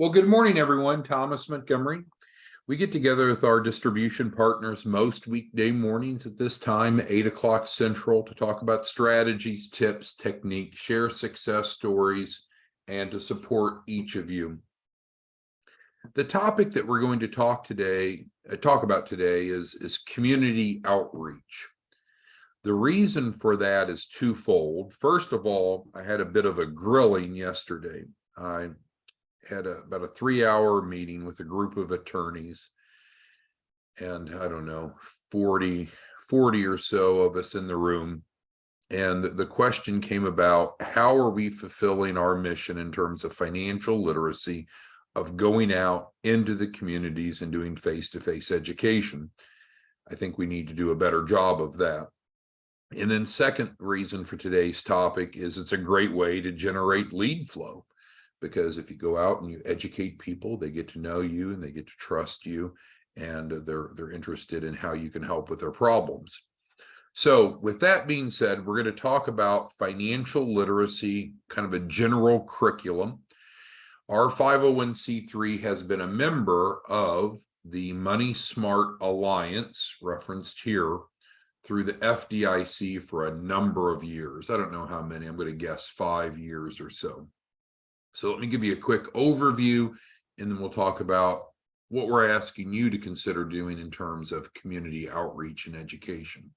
Well, good morning, everyone. Thomas Montgomery. We get together with our distribution partners most weekday mornings at this time, 8 o'clock Central, to talk about strategies, tips, techniques, share success stories, and to support each of you. The topic that we're going to talk about today is community outreach. The reason for that is twofold. First of all, I had a bit of a grilling yesterday. I had about a 3-hour meeting with a group of attorneys, and I don't know, 40 or so of us in the room. And the question came about, how are we fulfilling our mission in terms of financial literacy, of going out into the communities and doing face-to-face education? I think we need to do a better job of that. And then second reason for today's topic is it's a great way to generate lead flow. Because if you go out and you educate people, they get to know you and they get to trust you, and they're interested in how you can help with their problems. So with that being said, we're going to talk about financial literacy, kind of a general curriculum. Our 501c3 has been a member of the Money Smart Alliance, referenced here, through the FDIC for a number of years. I don't know how many, I'm going to guess 5 years or so. So let me give you a quick overview, and then we'll talk about what we're asking you to consider doing in terms of community outreach and education.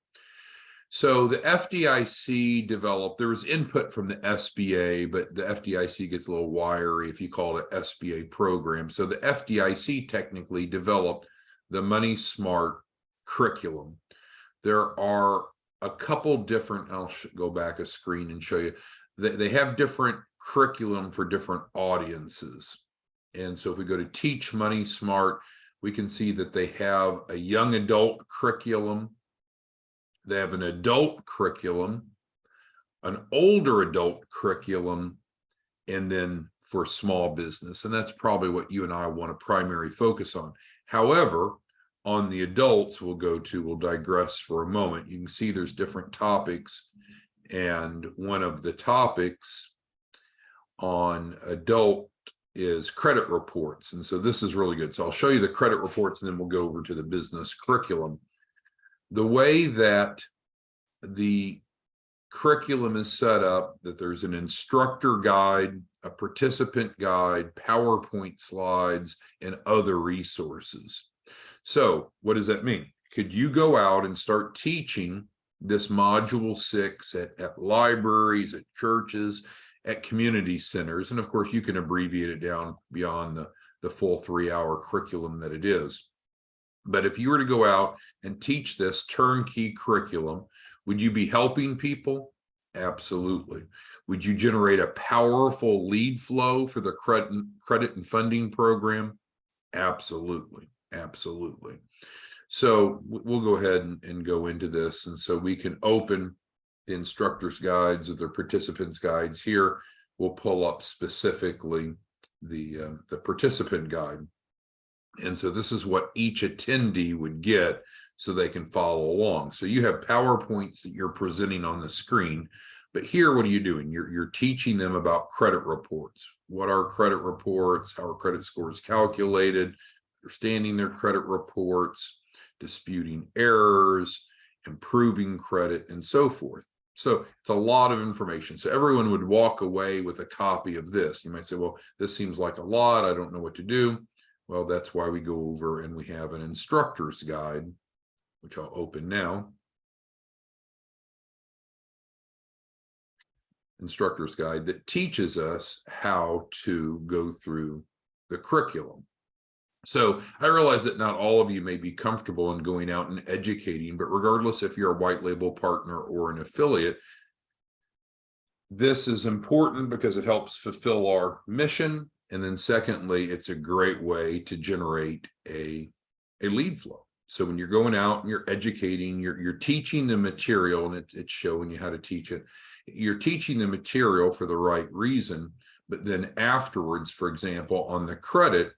So the FDIC developed, there was input from the SBA, but the FDIC gets a little wiry if you call it an SBA program. So the FDIC technically developed the Money Smart curriculum. There are a couple different, I'll go back a screen and show you, they have different curriculum for different audiences. And so if we go to Teach Money Smart, we can see that they have a young adult curriculum, they have an adult curriculum, an older adult curriculum, and then for small business. And that's probably what you and I want to primary focus on. However, on the adults we'll digress for a moment. You can see there's different topics, and one of the topics on adult is credit reports. And so this is really good. So I'll show you the credit reports, and then we'll go over to the business curriculum. The way that the curriculum is set up, that there's an instructor guide, a participant guide, PowerPoint slides, and other resources. So what does that mean? Could you go out and start teaching this module 6 at libraries, at churches, at community centers? And of course, you can abbreviate it down beyond the full 3-hour curriculum that it is. But if you were to go out and teach this turnkey curriculum, would you be helping people? Absolutely. Would you generate a powerful lead flow for the credit and funding program? Absolutely. Absolutely. So we'll go ahead and go into this. And so we can open the instructor's guides or the participants guides here. We'll pull up specifically the participant guide. And so this is what each attendee would get so they can follow along. So you have PowerPoints that you're presenting on the screen, but here, what are you doing? You're teaching them about credit reports. What are credit reports? How are credit scores calculated? Understanding their credit reports, disputing errors, improving credit, and so forth. So it's a lot of information. So everyone would walk away with a copy of this. You might say, well, this seems like a lot. I don't know what to do. Well, that's why we go over and we have an instructor's guide, which I'll open now. Instructor's guide that teaches us how to go through the curriculum. So I realize that not all of you may be comfortable in going out and educating, but regardless if you're a white label partner or an affiliate, this is important because it helps fulfill our mission. And then secondly, it's a great way to generate a lead flow. So when you're going out and you're educating, you're teaching the material, and it's showing you how to teach it. You're teaching the material for the right reason, but then afterwards, for example, on the credit,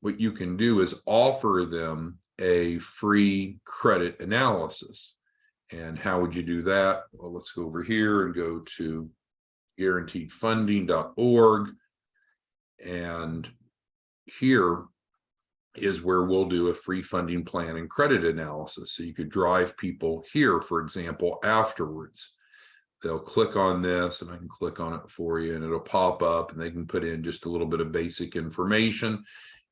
what you can do is offer them a free credit analysis. And how would you do that? Well, let's go over here and go to guaranteedfunding.org. And here is where we'll do a free funding plan and credit analysis. So you could drive people here, for example, afterwards. They'll click on this, and I can click on it for you, and it'll pop up, and they can put in just a little bit of basic information,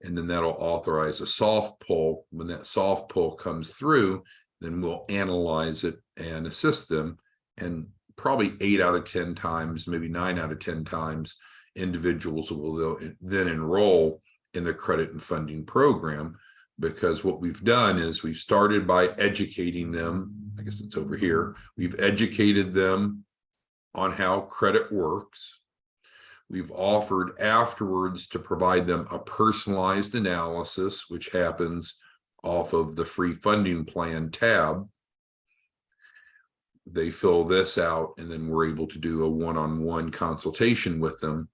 and then that'll authorize a soft pull. When that soft pull comes through, then we'll analyze it and assist them. And probably 8 out of 10 times, maybe 9 out of 10 times, individuals will then enroll in the credit and funding program, because what we've done is we've started by educating them. I guess it's over here. We've educated them on how credit works. We've offered afterwards to provide them a personalized analysis, which happens off of the free funding plan tab. They fill this out, and then we're able to do a one-on-one consultation with them,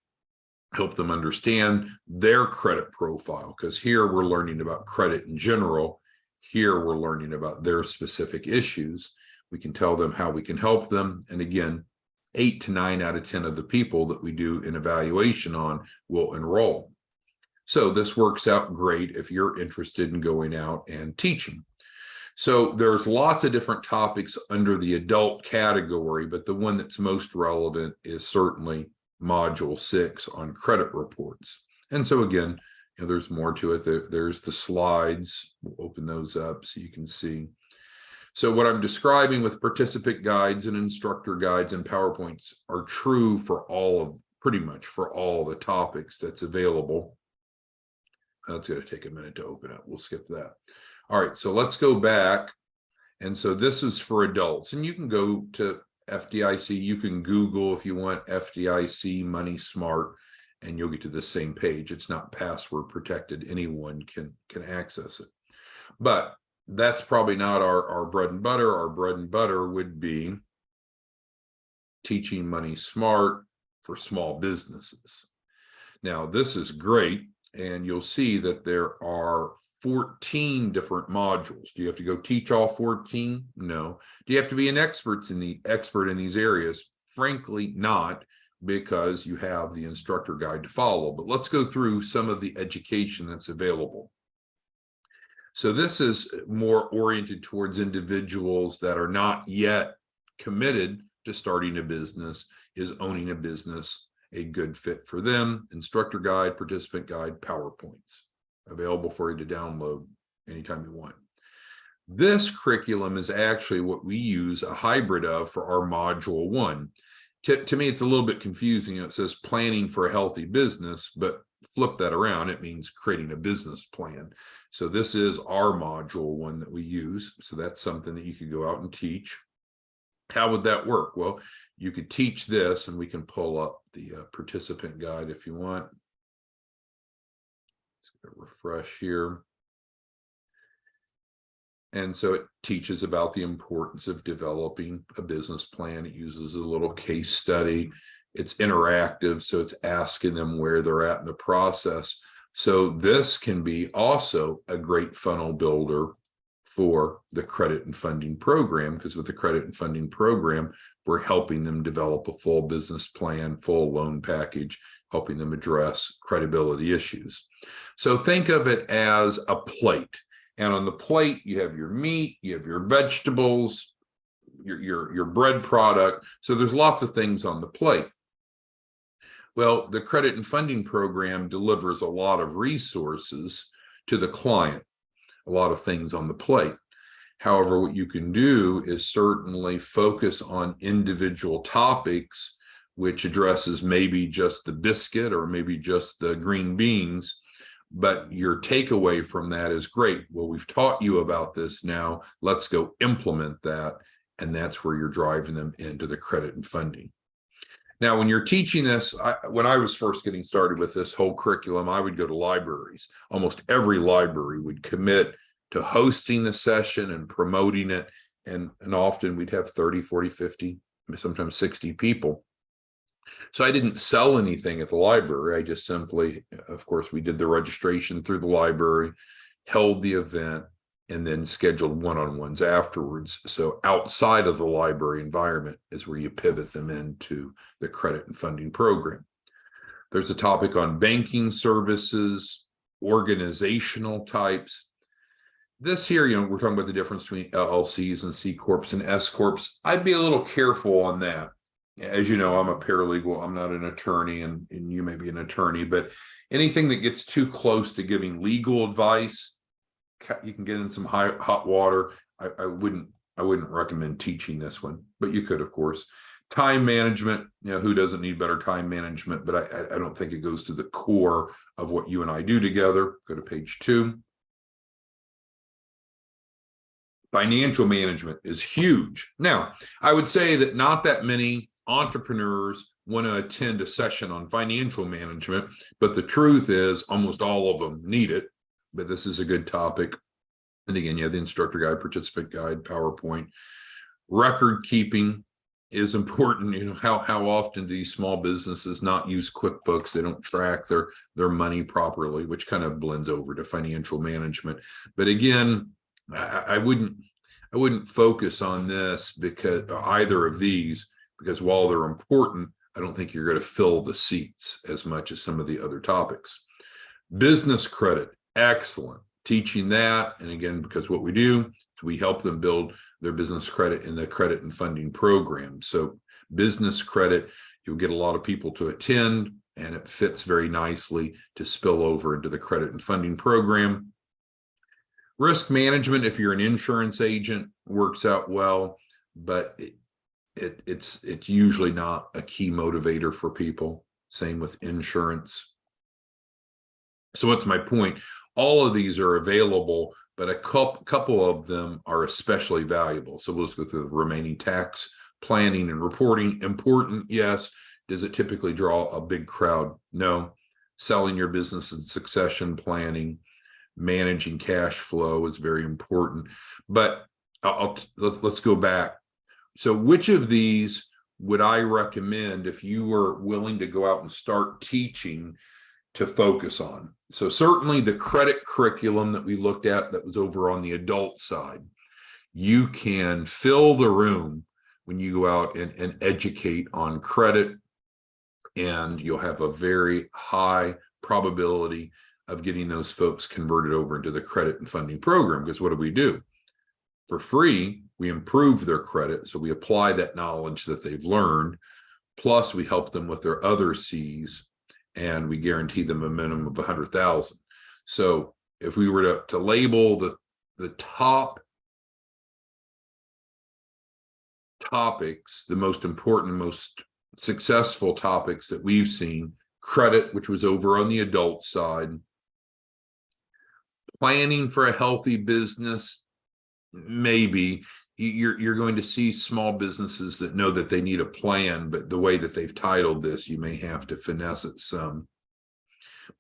help them understand their credit profile, because here we're learning about credit in general. Here we're learning about their specific issues. We can tell them how we can help them. And again, 8 to 9 out of 10 of the people that we do an evaluation on will enroll. So this works out great if you're interested in going out and teaching. So there's lots of different topics under the adult category, but the one that's most relevant is certainly Module 6 on credit reports. And so again, there's more to it. There's the slides. We'll open those up so you can see. So what I'm describing with participant guides and instructor guides and PowerPoints are true for pretty much for all the topics that's available. That's going to take a minute to open up. We'll skip that. All right, so let's go back. And so this is for adults, and you can go to FDIC. You can Google if you want FDIC Money Smart, and you'll get to the same page. It's not password protected. Anyone can access it. But that's probably not our bread and butter. Our bread and butter would be teaching Money Smart for small businesses. Now, this is great, and you'll see that there are 14 different modules. Do you have to go teach all 14? No. Do you have to be an expert in these areas? Frankly, not, because you have the instructor guide to follow. But let's go through some of the education that's available. So this is more oriented towards individuals that are not yet committed to starting a business. Is owning a business a good fit for them? Instructor guide, participant guide, PowerPoints available for you to download anytime you want. This curriculum is actually what we use a hybrid of for our Module 1. To me, it's a little bit confusing. It says planning for a healthy business, but flip that around, it means creating a business plan. So this is our Module 1 that we use. So that's something that you could go out and teach. How would that work? Well, you could teach this, and we can pull up the participant guide if you want. Let's refresh here. And so it teaches about the importance of developing a business plan. It uses a little case study. It's interactive, so it's asking them where they're at in the process. So this can be also a great funnel builder for the credit and funding program, because with the credit and funding program, we're helping them develop a full business plan, full loan package, helping them address credibility issues. So think of it as a plate. And on the plate, you have your meat, you have your vegetables, your bread product. So there's lots of things on the plate. Well, the credit and funding program delivers a lot of resources to the client, a lot of things on the plate. However, what you can do is certainly focus on individual topics, which addresses maybe just the biscuit or maybe just the green beans. But your takeaway from that is great. Well, we've taught you about this now. Let's go implement that. And that's where you're driving them into the credit and funding. Now, when you're teaching this, when I was first getting started with this whole curriculum, I would go to libraries. Almost every library would commit to hosting the session and promoting it. And often we'd have 30, 40, 50, sometimes 60 people. So I didn't sell anything at the library. I just simply, of course, we did the registration through the library, held the event, and then scheduled one-on-ones afterwards. So outside of the library environment is where you pivot them into the credit and funding program. There's a topic on banking services, organizational types. This here, we're talking about the difference between LLCs and C Corps and S Corps. I'd be a little careful on that. As you know, I'm a paralegal. I'm not an attorney, and you may be an attorney, but anything that gets too close to giving legal advice, you can get in some hot water. I wouldn't recommend teaching this one, but you could, of course. Time management, who doesn't need better time management? But I don't think it goes to the core of what you and I do together. Go to page 2. Financial management is huge. Now, I would say that not that many entrepreneurs want to attend a session on financial management, but the truth is almost all of them need it. But this is a good topic. And again, you have the instructor guide, participant guide, PowerPoint. Record keeping is important. How often do these small businesses not use QuickBooks? They don't track their money properly, which kind of blends over to financial management. But again, I wouldn't focus on this because either of these, because while they're important, I don't think you're going to fill the seats as much as some of the other topics. Business credit, excellent. Teaching that, and again, because what we do is we help them build their business credit in the credit and funding program. So business credit, you'll get a lot of people to attend, and it fits very nicely to spill over into the credit and funding program. Risk management, if you're an insurance agent, works out well, but it's usually not a key motivator for people. Same with insurance. So what's my point? All of these are available, but a couple of them are especially valuable. So we'll just go through the remaining. Tax planning and reporting, important, yes. Does it typically draw a big crowd? No. Selling your business and succession planning, managing cash flow is very important. But let's go back. So which of these would I recommend if you were willing to go out and start teaching to focus on? So certainly the credit curriculum that we looked at that was over on the adult side, you can fill the room when you go out and educate on credit, and you'll have a very high probability of getting those folks converted over into the credit and funding program. Because what do? For free, we improve their credit. So we apply that knowledge that they've learned, plus we help them with their other C's, and we guarantee them a minimum of 100,000. So if we were to label the top topics, the most important, most successful topics that we've seen: credit, which was over on the adult side; planning for a healthy business, maybe. You're going to see small businesses that know that they need a plan, but the way that they've titled this, you may have to finesse it some.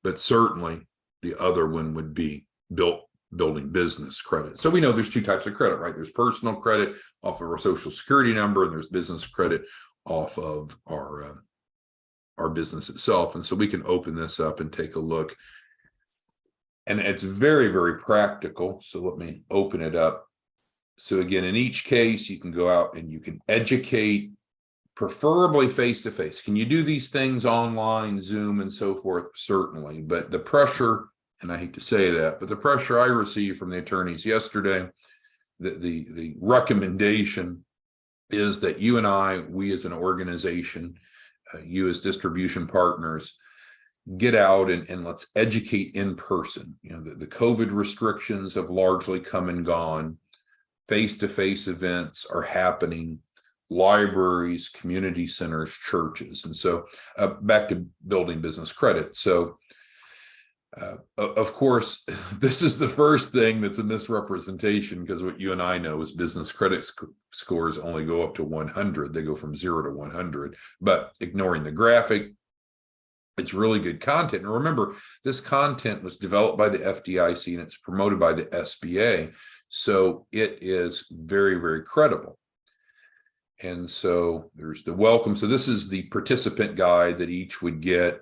But certainly the other one would be building business credit. So we know there's two types of credit, right? There's personal credit off of our Social Security number, and there's business credit off of our business itself. And so we can open this up and take a look. And it's very, very practical. So let me open it up. So again, in each case, you can go out and you can educate, preferably face-to-face. Can you do these things online, Zoom, and so forth? Certainly. But the pressure, and I hate to say that, but the pressure I received from the attorneys yesterday, the recommendation is that you and I, we as an organization, you as distribution partners, get out and let's educate in person. The COVID restrictions have largely come and gone. Face-to-face events are happening, libraries, community centers, churches. And so back to building business credit. So of course, this is the first thing that's a misrepresentation, because what you and I know is business credit scores only go up to 100. They go from 0 to 100. But ignoring the graphic, it's really good content. And remember, this content was developed by the FDIC and it's promoted by the SBA. So it is very, very credible. And so there's the welcome. So this is the participant guide that each would get.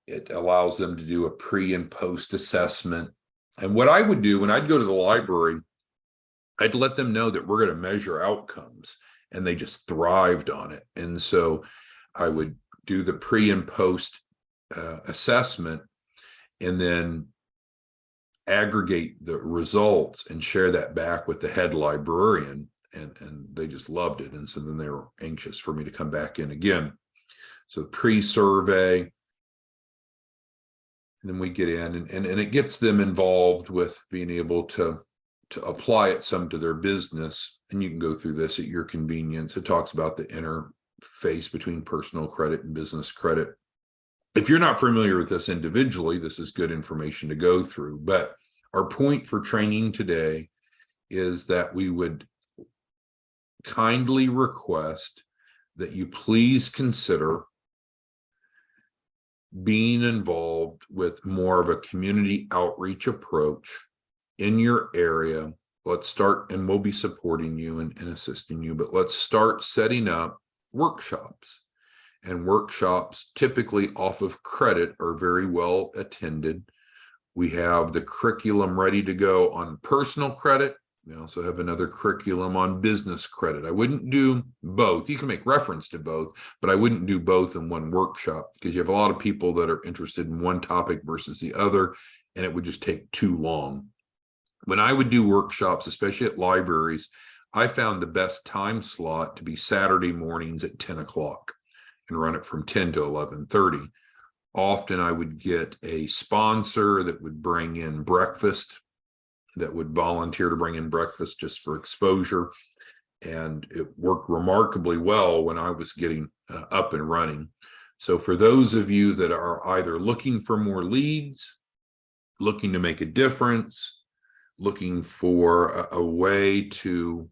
It allows them to do a pre and post assessment. And what I would do when I'd go to the library, I'd let them know that we're going to measure outcomes, and they just thrived on it. And so I would do the pre and post assessment, and then aggregate the results and share that back with the head librarian, and they just loved it. And so then they were anxious for me to come back in again. So pre-survey, and then we get in, and it gets them involved with being able to apply it some to their business. And you can go through this at your convenience. It talks about the interface between personal credit and business credit. If you're not familiar with this individually, this is good information to go through. But our point for training today is that we would kindly request that you please consider being involved with more of a community outreach approach in your area. Let's start, and we'll be supporting you and assisting you, but let's start setting up workshops. And workshops typically off of credit are very well attended. We have the curriculum ready to go on personal credit. We also have another curriculum on business credit. I wouldn't do both. You can make reference to both, but I wouldn't do both in one workshop because you have a lot of people that are interested in one topic versus the other, and it would just take too long. When I would do workshops, especially at libraries, I found the best time slot to be Saturday mornings at 10 o'clock and run it from 10 to 11:30. Often I would get a sponsor that would bring in breakfast, that would volunteer to bring in breakfast just for exposure. And it worked remarkably well when I was getting up and running. So for those of you that are either looking for more leads, looking to make a difference, looking for a way to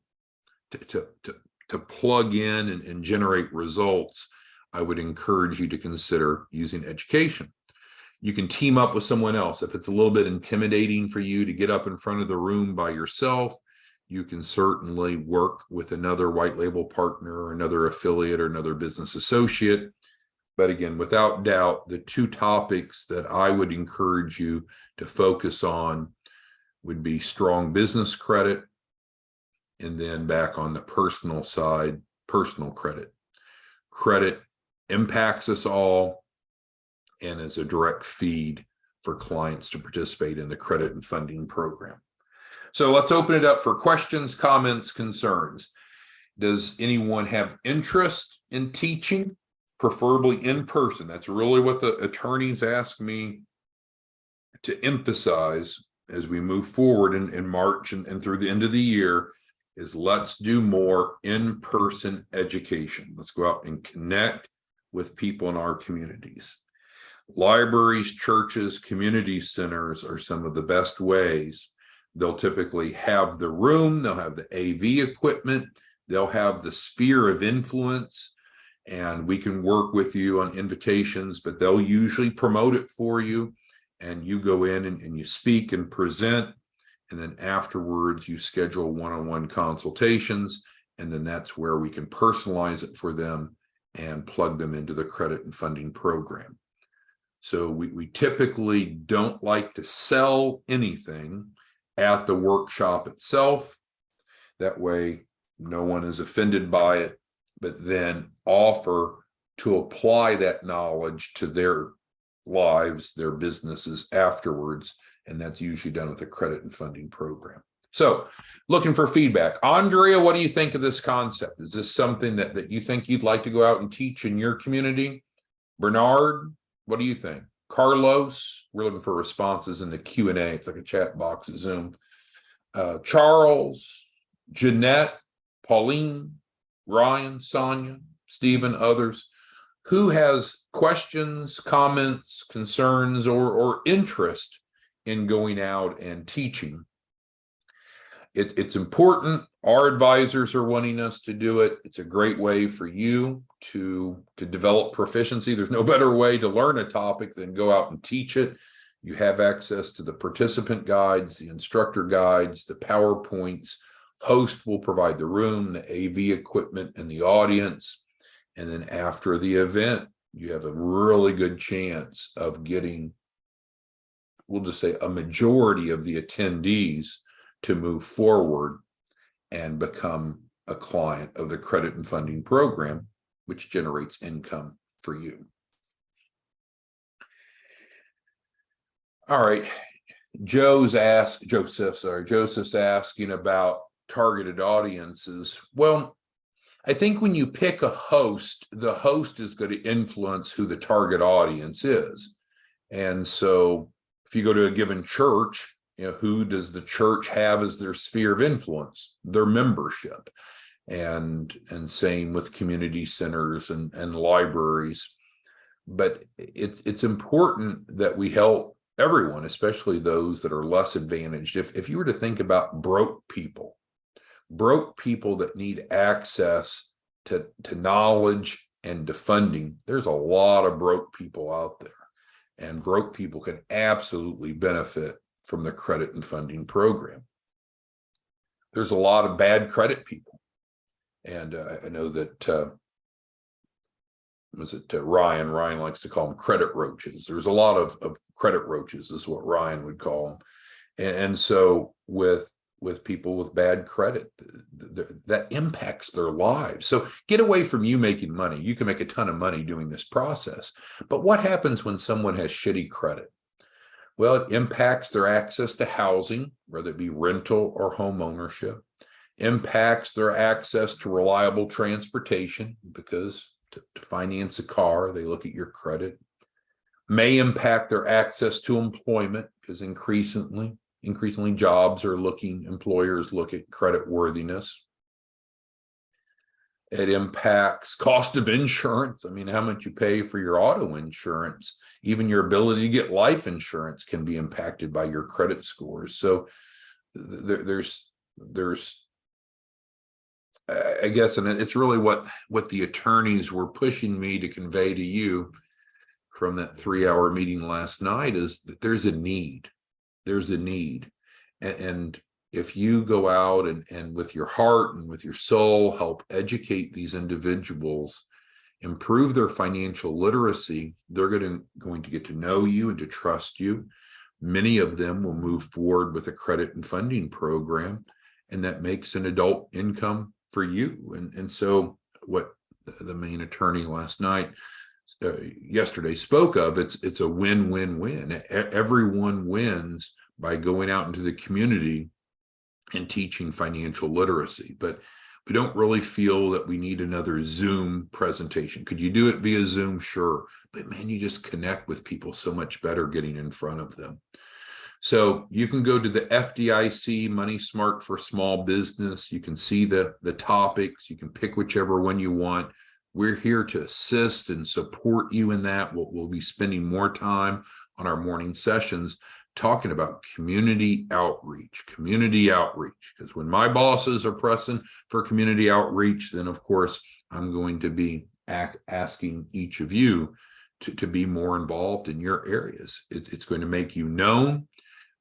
plug in and generate results, I would encourage you to consider using Education. You can team up with someone else. If it's a little bit intimidating for you to get up in front of the room by yourself, you can certainly work with another white label partner or another affiliate or another business associate. But again, without doubt, the two topics that I would encourage you to focus on would be strong business credit, and then back on the personal side, personal credit. Credit impacts us all and is a direct feed for clients to participate in the credit and funding program. So let's open it up for questions, comments, concerns. Does anyone have interest in teaching, preferably in person? That's really what the attorneys ask me to emphasize as we move forward in March and through the end of the year, is let's do more in-person education. Let's go out and connect with people in our communities. Libraries, churches, community centers are some of the best ways. They'll typically have the room, they'll have the AV equipment, they'll have the sphere of influence, and we can work with you on invitations, but they'll usually promote it for you, and you go in and you speak and present, and then afterwards you schedule one-on-one consultations, and then that's where we can personalize it for them and plug them into the credit and funding program. So we typically don't like to sell anything at the workshop itself. That way no one is offended by it, but then offer to apply that knowledge to their lives, their businesses afterwards. And that's usually done with a credit and funding program. So looking for feedback. Andrea, what do you think of this concept? Is this something that you think you'd like to go out and teach in your community? Bernard, what do you think? Carlos, we're looking for responses in the Q&A. It's like a chat box at Zoom. Charles, Jeanette, Pauline, Ryan, Sonia, Stephen, others. Who has questions, comments, concerns, or interest in going out and teaching? It's important. Our advisors are wanting us to do it. It's a great way for you to develop proficiency. There's no better way to learn a topic than go out and teach it. You have access to the participant guides, the instructor guides, the PowerPoints. Host will provide the room, the AV equipment, and the audience. And then after the event, you have a really good chance of getting, we'll just say, a majority of the attendees to move forward and become a client of the credit and funding program, which generates income for you. All right. Joseph's asking about targeted audiences. Well, I think when you pick a host, the host is going to influence who the target audience is. And so if you go to a given church, who does the church have as their sphere of influence? Their membership. And same with community centers and libraries. But it's important that we help everyone, especially those that are less advantaged. If you were to think about broke people that need access to knowledge and to funding, there's a lot of broke people out there, and broke people can absolutely benefit from the credit and funding program. There's a lot of bad credit people, and I know that Ryan likes to call them credit roaches. There's a lot of credit roaches is what Ryan would call them. And so with people with bad credit, that impacts their lives. So get away from you making money. You can make a ton of money doing this process. But what happens when someone has shitty credit? Well, it impacts their access to housing, whether it be rental or home ownership, impacts their access to reliable transportation, because to finance a car, they look at your credit, may impact their access to employment, because increasingly employers look at credit worthiness. It impacts cost of insurance. I mean, how much you pay for your auto insurance, even your ability to get life insurance can be impacted by your credit scores. So there's I guess, and it's really what the attorneys were pushing me to convey to you from that 3-hour meeting last night, is that there's a need. There's a need. And if you go out and with your heart and with your soul help educate these individuals, improve their financial literacy, they're going to get to know you and to trust you. Many of them will move forward with a credit and funding program, and that makes an adult income for you. And so what the main attorney yesterday spoke of, it's a win-win-win. Everyone wins by going out into the community and teaching financial literacy. But we don't really feel that we need another Zoom presentation. Could you do it via Zoom? Sure. But man, you just connect with people so much better getting in front of them. So you can go to the FDIC Money Smart for Small Business. You can see the topics. You can pick whichever one you want. We're here to assist and support you in that. We'll be spending more time on our morning sessions talking about community outreach, because when my bosses are pressing for community outreach, then of course I'm going to be asking each of you to be more involved in your areas. It's going to make you known,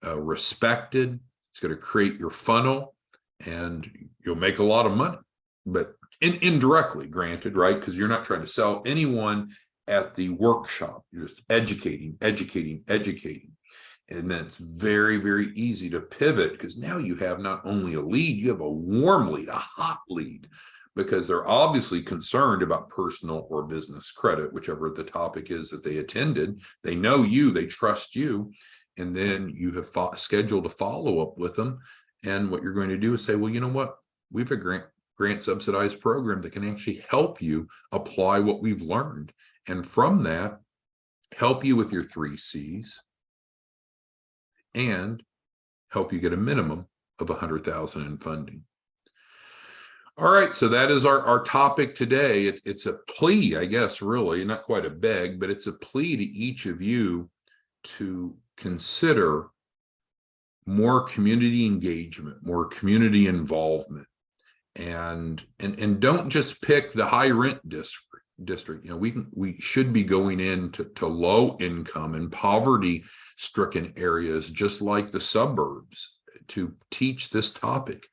respected. It's going to create your funnel, and you'll make a lot of money, but indirectly, granted, right? Because you're not trying to sell anyone at the workshop. You're just educating. And then it's very, very easy to pivot, because now you have not only a lead, you have a warm lead, a hot lead, because they're obviously concerned about personal or business credit, whichever the topic is that they attended. They know you, they trust you, and then you have scheduled a follow-up with them. And what you're going to do is say, well, you know what? We have a grant subsidized program that can actually help you apply what we've learned. And from that, help you with your 3 C's and help you get a minimum of $100,000 in funding. All right, so that is our topic today. It's a plea, I guess, really, not quite a beg, but it's a plea to each of you to consider more community engagement, more community involvement, and don't just pick the high rent district. We should be going into low income and poverty stricken areas, just like the suburbs, to teach this topic.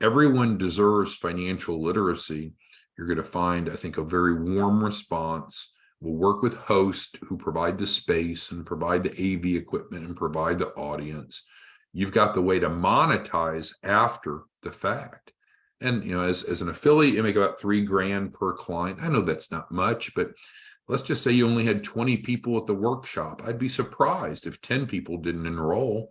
Everyone deserves financial literacy. You're going to find, I think, a very warm response. We'll work with hosts who provide the space and provide the AV equipment and provide the audience. You've got the way to monetize after the fact. And, as an affiliate, you make about $3,000 per client. I know that's not much, but let's just say you only had 20 people at the workshop. I'd be surprised if 10 people didn't enroll.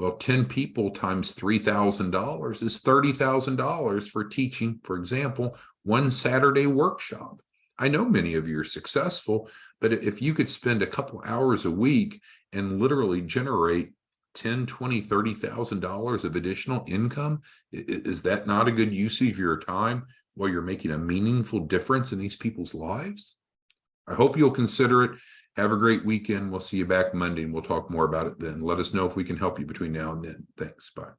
Well, 10 people times $3,000 is $30,000 for teaching, for example, one Saturday workshop. I know many of you are successful, but if you could spend a couple hours a week and literally generate $10, $20, $30,000 of additional income, is that not a good use of your time while you're making a meaningful difference in these people's lives? I hope you'll consider it. Have a great weekend. We'll see you back Monday and we'll talk more about it then. Let us know if we can help you between now and then. Thanks. Bye.